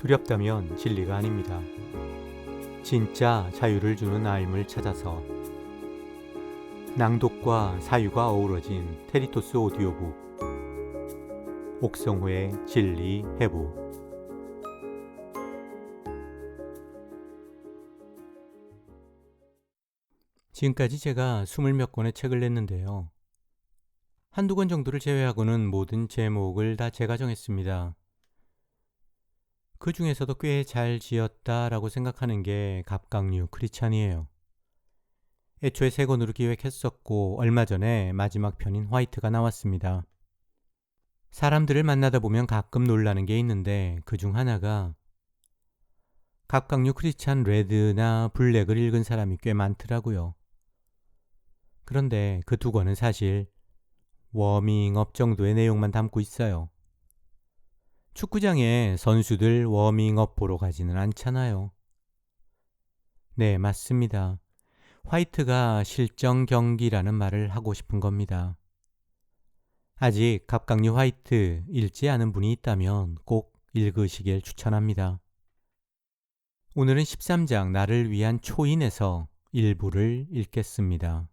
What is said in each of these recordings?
두렵다면 진리가 아닙니다. 진짜 자유를 주는 알을 찾아서 낭독과 사유가 어우러진 테리토스 오디오북 옥성호의 진리 해부. 지금까지 제가 20몇 권의 책을 냈는데요. 한두 권 정도를 제외하고는 모든 제목을 다 제가 정했습니다. 그 중에서도 꽤 잘 지었다라고 생각하는 게 갑각류 크리찬이에요. 애초에 3권으로 기획했었고 얼마 전에 마지막 편인 화이트가 나왔습니다. 사람들을 만나다 보면 가끔 놀라는 게 있는데 그 중 하나가 갑각류 크리찬 레드나 블랙을 읽은 사람이 꽤 많더라고요. 그런데 그 2권은 사실 워밍업 정도의 내용만 담고 있어요. 축구장에 선수들 워밍업 보러 가지는 않잖아요. 네, 맞습니다. 화이트가 실정 경기라는 말을 하고 싶은 겁니다. 아직 갑각류 화이트 읽지 않은 분이 있다면 꼭 읽으시길 추천합니다. 오늘은 13장 나를 위한 초인에서 일부를 읽겠습니다.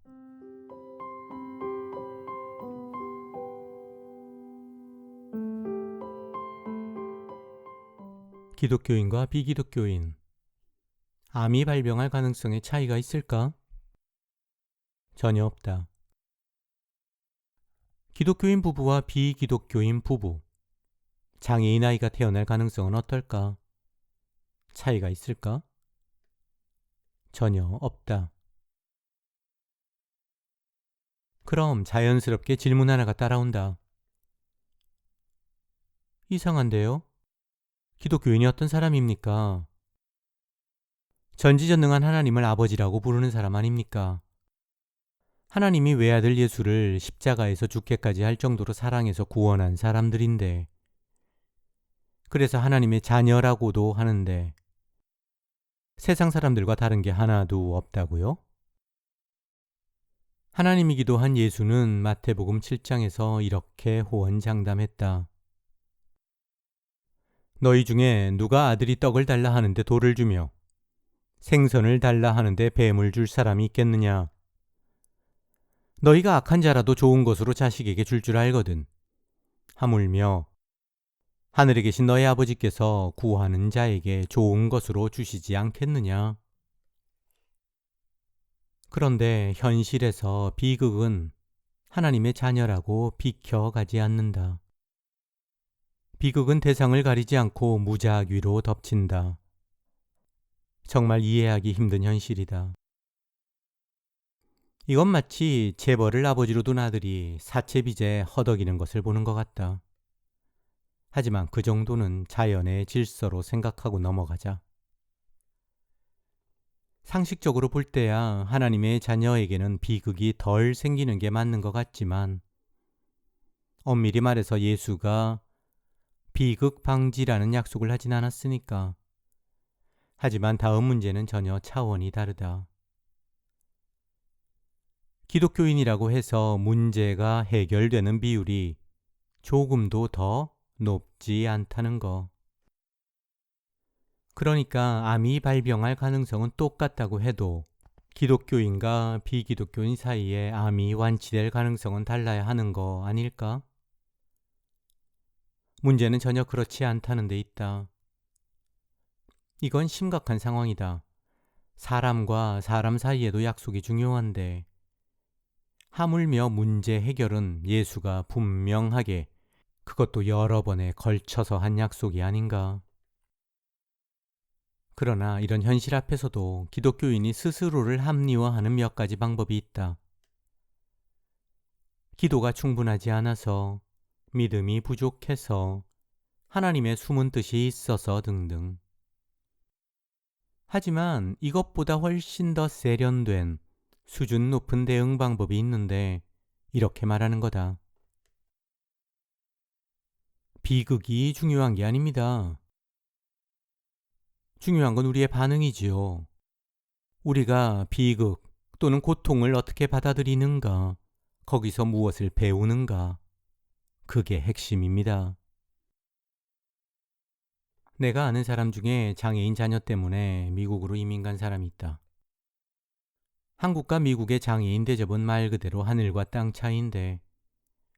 기독교인과 비기독교인, 암이 발병할 가능성에 차이가 있을까? 전혀 없다. 기독교인 부부와 비기독교인 부부, 장애인 아이가 태어날 가능성은 어떨까? 차이가 있을까? 전혀 없다. 그럼 자연스럽게 질문 하나가 따라온다. 이상한데요? 기독교인이 어떤 사람입니까? 전지전능한 하나님을 아버지라고 부르는 사람 아닙니까? 하나님이 외아들 예수를 십자가에서 죽게까지 할 정도로 사랑해서 구원한 사람들인데, 그래서 하나님의 자녀라고도 하는데 세상 사람들과 다른 게 하나도 없다고요? 하나님이기도 한 예수는 마태복음 7장에서 이렇게 호언장담했다. 너희 중에 누가 아들이 떡을 달라 하는데 돌을 주며 생선을 달라 하는데 뱀을 줄 사람이 있겠느냐? 너희가 악한 자라도 좋은 것으로 자식에게 줄 알거든. 하물며 하늘에 계신 너희 아버지께서 구하는 자에게 좋은 것으로 주시지 않겠느냐? 그런데 현실에서 비극은 하나님의 자녀라고 비켜가지 않는다. 비극은 대상을 가리지 않고 무작위로 덮친다. 정말 이해하기 힘든 현실이다. 이건 마치 재벌을 아버지로 둔 아들이 사채빚에 허덕이는 것을 보는 것 같다. 하지만 그 정도는 자연의 질서로 생각하고 넘어가자. 상식적으로 볼 때야 하나님의 자녀에게는 비극이 덜 생기는 게 맞는 것 같지만 엄밀히 말해서 예수가 비극 방지라는 약속을 하진 않았으니까. 하지만 다음 문제는 전혀 차원이 다르다. 기독교인이라고 해서 문제가 해결되는 비율이 조금도 더 높지 않다는 거. 그러니까 암이 발병할 가능성은 똑같다고 해도 기독교인과 비기독교인 사이에 암이 완치될 가능성은 달라야 하는 거 아닐까? 문제는 전혀 그렇지 않다는 데 있다. 이건 심각한 상황이다. 사람과 사람 사이에도 약속이 중요한데 하물며 문제 해결은 예수가 분명하게 그것도 여러 번에 걸쳐서 한 약속이 아닌가. 그러나 이런 현실 앞에서도 기독교인이 스스로를 합리화하는 몇 가지 방법이 있다. 기도가 충분하지 않아서, 믿음이 부족해서, 하나님의 숨은 뜻이 있어서 등등. 하지만 이것보다 훨씬 더 세련된 수준 높은 대응 방법이 있는데 이렇게 말하는 거다. 비극이 중요한 게 아닙니다. 중요한 건 우리의 반응이지요. 우리가 비극 또는 고통을 어떻게 받아들이는가, 거기서 무엇을 배우는가, 그게 핵심입니다. 내가 아는 사람 중에 장애인 자녀 때문에 미국으로 이민 간 사람이 있다. 한국과 미국의 장애인 대접은 말 그대로 하늘과 땅 차이인데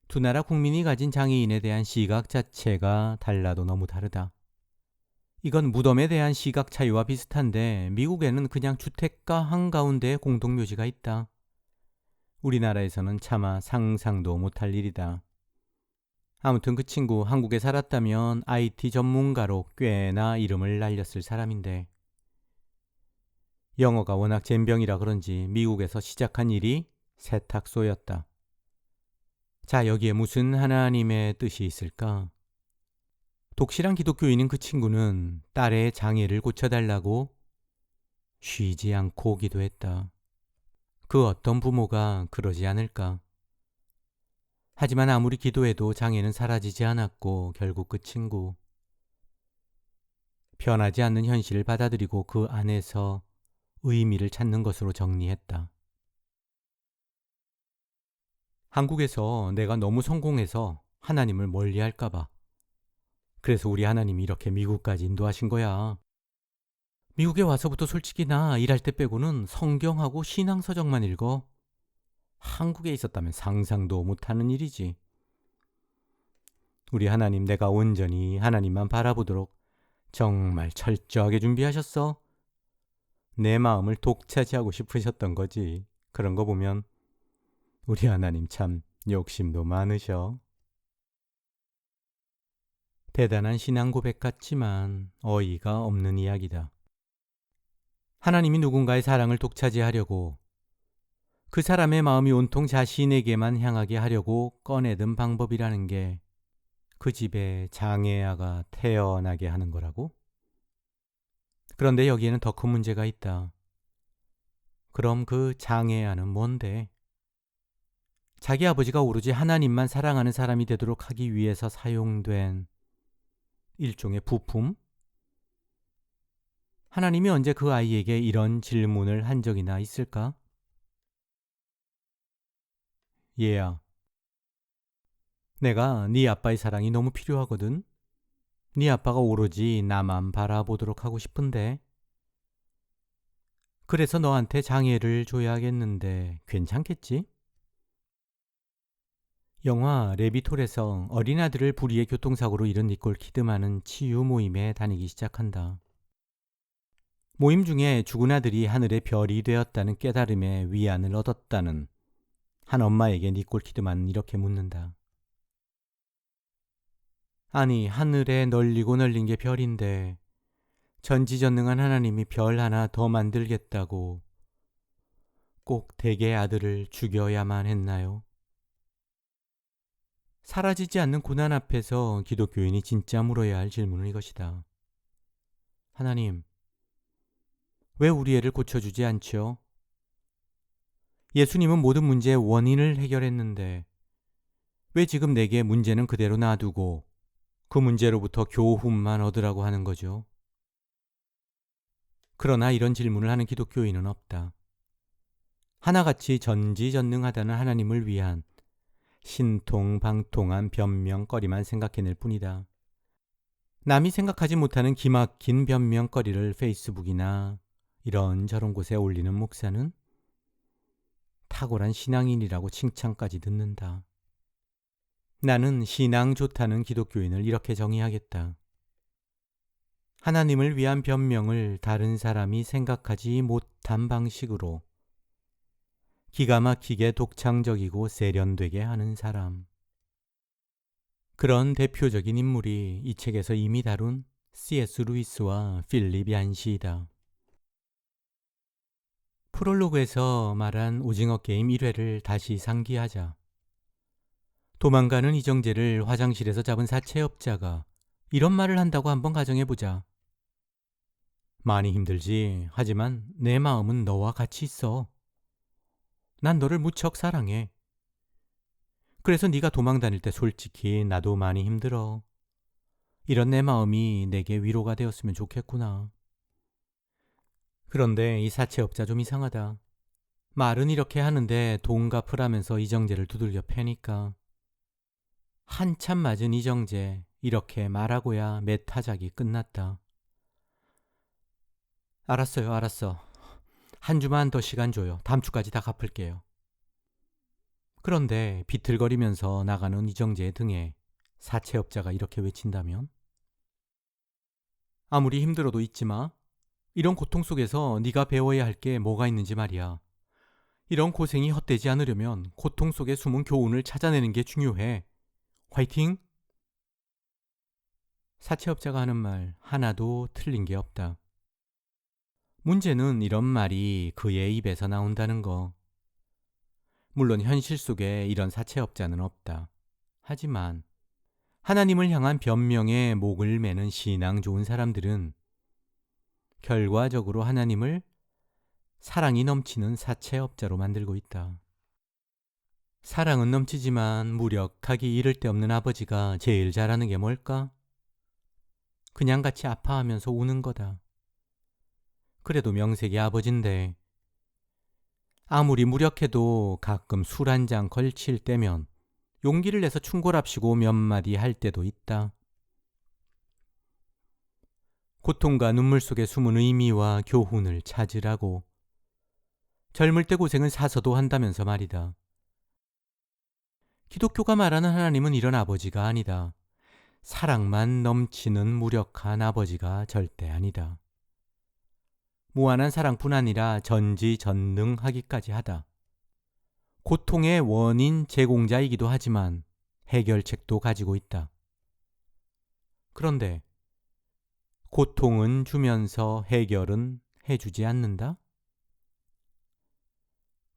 두 나라 국민이 가진 장애인에 대한 시각 자체가 달라도 너무 다르다. 이건 무덤에 대한 시각 차이와 비슷한데 미국에는 그냥 주택가 한가운데에 공동묘지가 있다. 우리나라에서는 차마 상상도 못할 일이다. 아무튼 그 친구 한국에 살았다면 IT 전문가로 꽤나 이름을 날렸을 사람인데 영어가 워낙 젬병이라 그런지 미국에서 시작한 일이 세탁소였다. 자, 여기에 무슨 하나님의 뜻이 있을까? 독실한 기독교인인 그 친구는 딸의 장애를 고쳐달라고 쉬지 않고 기도했다. 그 어떤 부모가 그러지 않을까? 하지만 아무리 기도해도 장애는 사라지지 않았고 결국 그 친구 변하지 않는 현실을 받아들이고 그 안에서 의미를 찾는 것으로 정리했다. 한국에서 내가 너무 성공해서 하나님을 멀리할까봐. 그래서 우리 하나님이 이렇게 미국까지 인도하신 거야. 미국에 와서부터 솔직히 나 일할 때 빼고는 성경하고 신앙서적만 읽어. 한국에 있었다면 상상도 못하는 일이지. 우리 하나님 내가 온전히 하나님만 바라보도록 정말 철저하게 준비하셨어. 내 마음을 독차지하고 싶으셨던 거지. 그런 거 보면 우리 하나님 참 욕심도 많으셔. 대단한 신앙 고백 같지만 어이가 없는 이야기다. 하나님이 누군가의 사랑을 독차지하려고 그 사람의 마음이 온통 자신에게만 향하게 하려고 꺼내든 방법이라는 게 그 집에 장애아가 태어나게 하는 거라고? 그런데 여기에는 더 큰 문제가 있다. 그럼 그 장애아는 뭔데? 자기 아버지가 오로지 하나님만 사랑하는 사람이 되도록 하기 위해서 사용된 일종의 부품? 하나님이 언제 그 아이에게 이런 질문을 한 적이나 있을까? 얘야, 내가 네 아빠의 사랑이 너무 필요하거든. 네 아빠가 오로지 나만 바라보도록 하고 싶은데. 그래서 너한테 장애를 줘야겠는데 괜찮겠지? 영화 레비톨에서 어린아들을 불의의 교통사고로 잃은 니콜 키드만은 치유 모임에 다니기 시작한다. 모임 중에 죽은 아들이 하늘의 별이 되었다는 깨달음에 위안을 얻었다는 한 엄마에게 니콜 키드만은 이렇게 묻는다. 아니, 하늘에 널리고 널린 게 별인데 전지전능한 하나님이 별 하나 더 만들겠다고 꼭 대개 아들을 죽여야만 했나요? 사라지지 않는 고난 앞에서 기독교인이 진짜 물어야 할 질문은 이것이다. 하나님, 왜 우리 애를 고쳐주지 않죠? 예수님은 모든 문제의 원인을 해결했는데 왜 지금 내게 문제는 그대로 놔두고 그 문제로부터 교훈만 얻으라고 하는 거죠? 그러나 이런 질문을 하는 기독교인은 없다. 하나같이 전지전능하다는 하나님을 위한 신통방통한 변명거리만 생각해낼 뿐이다. 남이 생각하지 못하는 기막힌 변명거리를 페이스북이나 이런저런 곳에 올리는 목사는 탁월한 신앙인이라고 칭찬까지 듣는다. 나는 신앙 좋다는 기독교인을 이렇게 정의하겠다. 하나님을 위한 변명을 다른 사람이 생각하지 못한 방식으로 기가 막히게 독창적이고 세련되게 하는 사람. 그런 대표적인 인물이 이 책에서 이미 다룬 C.S. 루이스와 필립 얀시이다. 프롤로그에서 말한 오징어 게임 1회를 다시 상기하자. 도망가는 이정재를 화장실에서 잡은 사채업자가 이런 말을 한다고 한번 가정해보자. 많이 힘들지. 하지만 내 마음은 너와 같이 있어. 난 너를 무척 사랑해. 그래서 네가 도망 다닐 때 솔직히 나도 많이 힘들어. 이런 내 마음이 내게 위로가 되었으면 좋겠구나. 그런데 이 사채업자 좀 이상하다. 말은 이렇게 하는데 돈 갚으라면서 이정재를 두들겨 패니까. 한참 맞은 이정재, 이렇게 말하고야 몇 타작이 끝났다. 알았어요, 알았어. 한 주만 더 시간 줘요. 다음 주까지 다 갚을게요. 그런데 비틀거리면서 나가는 이정재의 등에 사채업자가 이렇게 외친다면? 아무리 힘들어도 잊지 마. 이런 고통 속에서 네가 배워야 할 게 뭐가 있는지 말이야. 이런 고생이 헛되지 않으려면 고통 속에 숨은 교훈을 찾아내는 게 중요해. 화이팅! 사채업자가 하는 말 하나도 틀린 게 없다. 문제는 이런 말이 그의 입에서 나온다는 거. 물론 현실 속에 이런 사채업자는 없다. 하지만 하나님을 향한 변명에 목을 매는 신앙 좋은 사람들은 결과적으로 하나님을 사랑이 넘치는 사채업자로 만들고 있다. 사랑은 넘치지만 무력하기 이를 데 없는 아버지가 제일 잘하는 게 뭘까? 그냥 같이 아파하면서 우는 거다. 그래도 명색이 아버지인데 아무리 무력해도 가끔 술 한 잔 걸칠 때면 용기를 내서 충고랍시고 몇 마디 할 때도 있다. 고통과 눈물 속에 숨은 의미와 교훈을 찾으라고. 젊을 때 고생은 사서도 한다면서 말이다. 기독교가 말하는 하나님은 이런 아버지가 아니다. 사랑만 넘치는 무력한 아버지가 절대 아니다. 무한한 사랑뿐 아니라 전지전능하기까지 하다. 고통의 원인 제공자이기도 하지만 해결책도 가지고 있다. 그런데 고통은 주면서 해결은 해주지 않는다?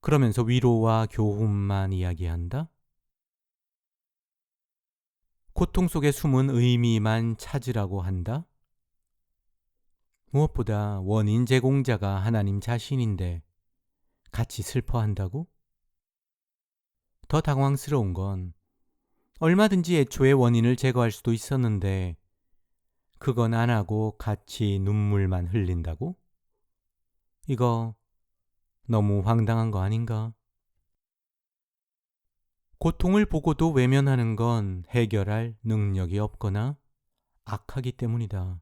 그러면서 위로와 교훈만 이야기한다? 고통 속에 숨은 의미만 찾으라고 한다? 무엇보다 원인 제공자가 하나님 자신인데 같이 슬퍼한다고? 더 당황스러운 건 얼마든지 애초에 원인을 제거할 수도 있었는데 그건 안 하고 같이 눈물만 흘린다고? 이거 너무 황당한 거 아닌가? 고통을 보고도 외면하는 건 해결할 능력이 없거나 악하기 때문이다.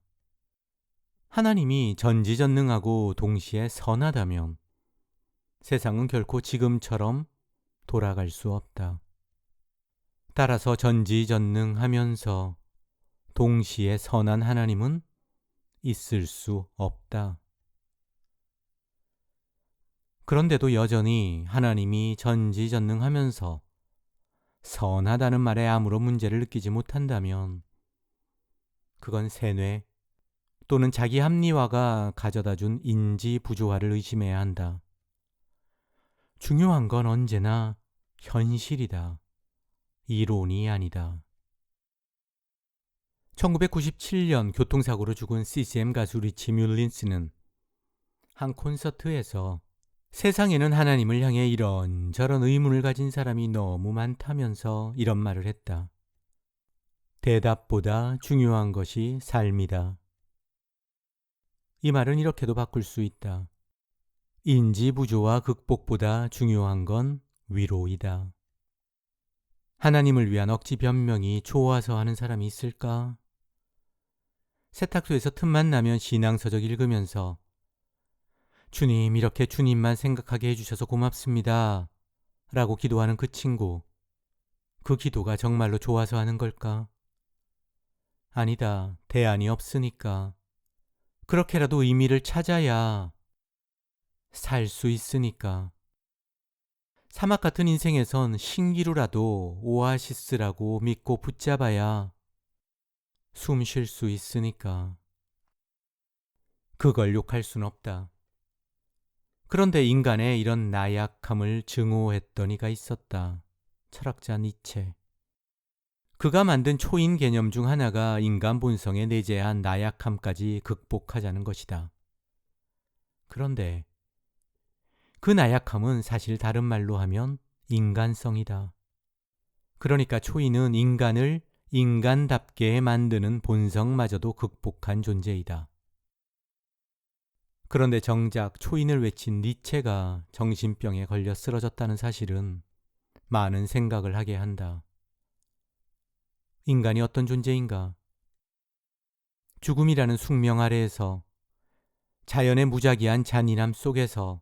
하나님이 전지전능하고 동시에 선하다면 세상은 결코 지금처럼 돌아갈 수 없다. 따라서 전지전능하면서 동시에 선한 하나님은 있을 수 없다. 그런데도 여전히 하나님이 전지전능하면서 선하다는 말에 아무런 문제를 느끼지 못한다면 그건 세뇌 또는 자기 합리화가 가져다 준 인지 부조화를 의심해야 한다. 중요한 건 언제나 현실이다. 이론이 아니다. 1997년 교통사고로 죽은 CCM 가수 리치 뮬린스는 한 콘서트에서 세상에는 하나님을 향해 이런저런 의문을 가진 사람이 너무 많다면서 이런 말을 했다. 대답보다 중요한 것이 삶이다. 이 말은 이렇게도 바꿀 수 있다. 인지 부조화 극복보다 중요한 건 위로이다. 하나님을 위한 억지 변명이 좋아서 하는 사람이 있을까? 세탁소에서 틈만 나면 신앙서적 읽으면서 주님, 이렇게 주님만 생각하게 해주셔서 고맙습니다. 라고 기도하는 그 친구. 그 기도가 정말로 좋아서 하는 걸까? 아니다. 대안이 없으니까. 그렇게라도 의미를 찾아야 살 수 있으니까. 사막 같은 인생에선 신기루라도 오아시스라고 믿고 붙잡아야 숨 쉴 수 있으니까. 그걸 욕할 순 없다. 그런데 인간의 이런 나약함을 증오했던 이가 있었다. 철학자 니체. 그가 만든 초인 개념 중 하나가 인간 본성에 내재한 나약함까지 극복하자는 것이다. 그런데 그 나약함은 사실 다른 말로 하면 인간성이다. 그러니까 초인은 인간을 인간답게 만드는 본성마저도 극복한 존재이다. 그런데 정작 초인을 외친 니체가 정신병에 걸려 쓰러졌다는 사실은 많은 생각을 하게 한다. 인간이 어떤 존재인가? 죽음이라는 숙명 아래에서, 자연의 무작위한 잔인함 속에서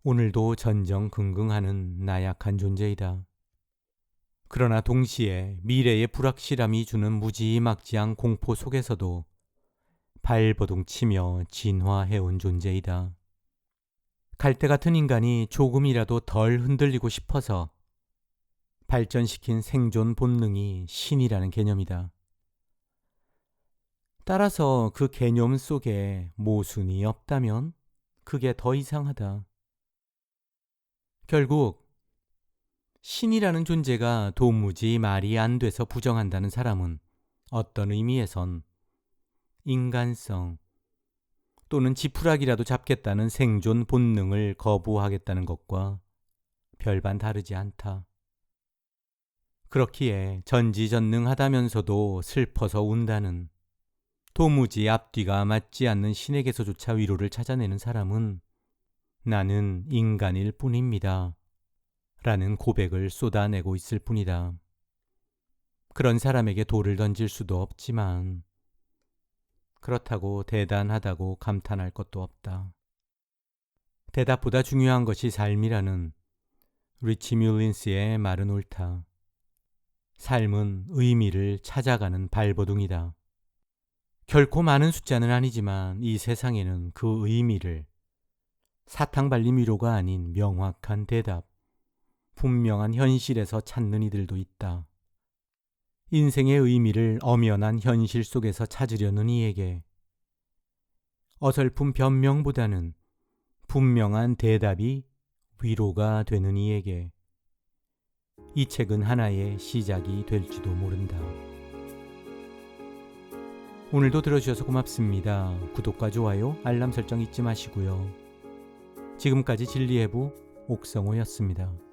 오늘도 전전긍긍하는 나약한 존재이다. 그러나 동시에 미래의 불확실함이 주는 무지막지한 공포 속에서도 발버둥 치며 진화해온 존재이다. 갈대 같은 인간이 조금이라도 덜 흔들리고 싶어서 발전시킨 생존 본능이 신이라는 개념이다. 따라서 그 개념 속에 모순이 없다면 그게 더 이상하다. 결국 신이라는 존재가 도무지 말이 안 돼서 부정한다는 사람은 어떤 의미에선 인간성 또는 지푸라기라도 잡겠다는 생존 본능을 거부하겠다는 것과 별반 다르지 않다. 그렇기에 전지전능하다면서도 슬퍼서 운다는, 도무지 앞뒤가 맞지 않는 신에게서조차 위로를 찾아내는 사람은 나는 인간일 뿐입니다 라는 고백을 쏟아내고 있을 뿐이다. 그런 사람에게 돌을 던질 수도 없지만 그렇다고 대단하다고 감탄할 것도 없다. 대답보다 중요한 것이 삶이라는 리치 뮬린스의 말은 옳다. 삶은 의미를 찾아가는 발버둥이다. 결코 많은 숫자는 아니지만 이 세상에는 그 의미를 사탕발림 위로가 아닌 명확한 대답, 분명한 현실에서 찾는 이들도 있다. 인생의 의미를 엄연한 현실 속에서 찾으려는 이에게 어설픈 변명보다는 분명한 대답이 위로가 되는 이에게 이 책은 하나의 시작이 될지도 모른다. 오늘도 들어주셔서 고맙습니다. 구독과 좋아요, 알람 설정 잊지 마시고요. 지금까지 진리해부 옥성호였습니다.